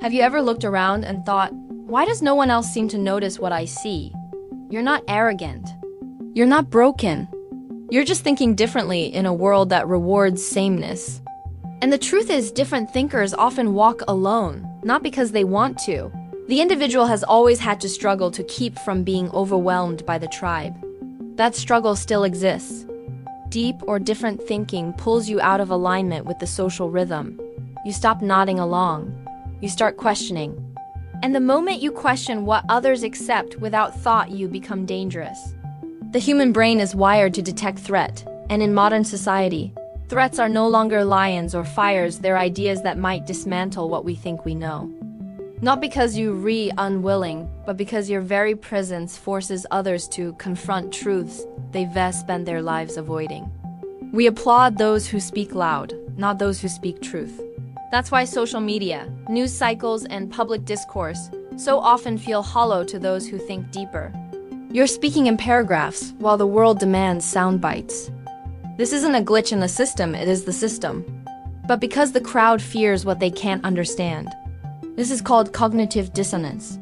Have you ever looked around and thought, why does no one else seem to notice what I see? You're not arrogant. You're not broken. You're just thinking differently in a world that rewards sameness. And the truth is, different thinkers often walk alone, not because they want to. The individual has always had to struggle to keep from being overwhelmed by the tribe. That struggle still exists. Deep or different thinking pulls you out of alignment with the social rhythm. You stop nodding along. You start questioning. And the moment you question what others accept without thought, you become dangerous. The human brain is wired to detect threat, and in modern society, threats are no longer lions or fires, they're ideas that might dismantle what we think we know. Not because you're unwilling, but because your very presence forces others to confront truths they've spent their lives avoiding. We applaud those who speak loud, not those who speak truth. That's why social media, news cycles, and public discourse so often feel hollow to those who think deeper. You're speaking in paragraphs, while the world demands sound bites. This isn't a glitch in the system, it is the system. But because the crowd fears what they can't understand. This is called cognitive dissonance.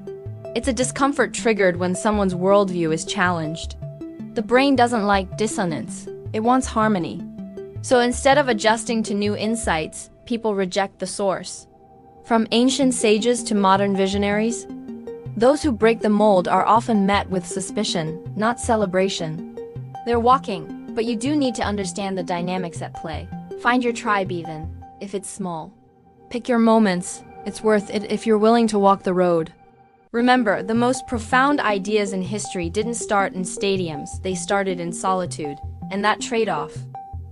It's a discomfort triggered when someone's worldview is challenged. The brain doesn't like dissonance, it wants harmony. So instead of adjusting to new insights, people reject the source. From ancient sages to modern visionaries, those who break the mold are often met with suspicion, not celebration. They're walking, but you do need to understand the dynamics at play. Find your tribe even, if it's small. Pick your moments, it's worth it if you're willing to walk the road. Remember, the most profound ideas in history didn't start in stadiums, they started in solitude, and that trade-off.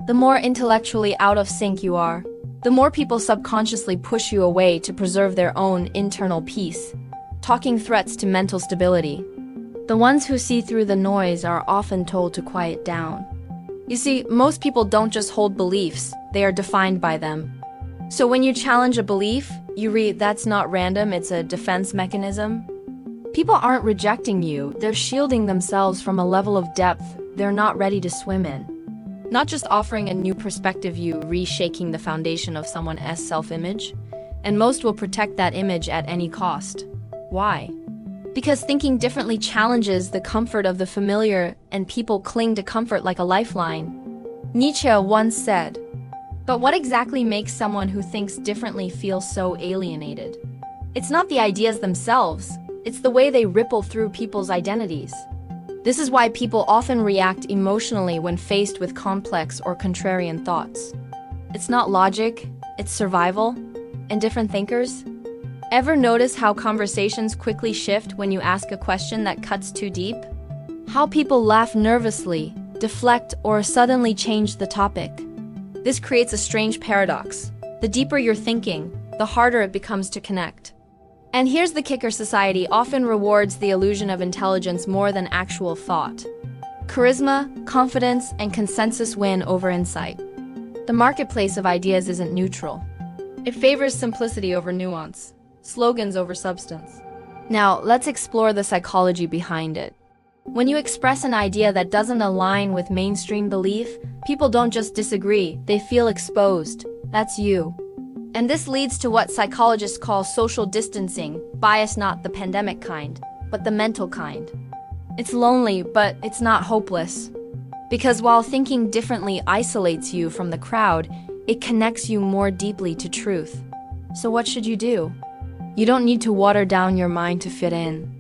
The more intellectually out of sync you are, the more people subconsciously push you away to preserve their own internal peace, talking threats to mental stability. The ones who see through the noise are often told to quiet down. You see, most people don't just hold beliefs, they are defined by them. So when you challenge a belief, you read, that's not random, it's a defense mechanism. People aren't rejecting you, they're shielding themselves from a level of depth they're not ready to swim in. Not just offering a new perspective, you reshaking the foundation of someone's self-image. And most will protect that image at any cost. Why? Because thinking differently challenges the comfort of the familiar, and people cling to comfort like a lifeline. Nietzsche once said, "But what exactly makes someone who thinks differently feel so alienated? It's not the ideas themselves, it's the way they ripple through people's identities." This is why people often react emotionally when faced with complex or contrarian thoughts. It's not logic, it's survival. And different thinkers? Ever notice how conversations quickly shift when you ask a question that cuts too deep? How people laugh nervously, deflect, or suddenly change the topic? This creates a strange paradox. The deeper you're thinking, the harder it becomes to connect. And here's the kicker: society often rewards the illusion of intelligence more than actual thought. Charisma, confidence, and consensus win over insight. The marketplace of ideas isn't neutral. It favors simplicity over nuance, slogans over substance. Now, let's explore the psychology behind it. When you express an idea that doesn't align with mainstream belief, people don't just disagree, they feel exposed. That's you. And this leads to what psychologists call social distancing, bias, not the pandemic kind, but the mental kind. It's lonely, but it's not hopeless. Because while thinking differently isolates you from the crowd, it connects you more deeply to truth. So what should you do? You don't need to water down your mind to fit in.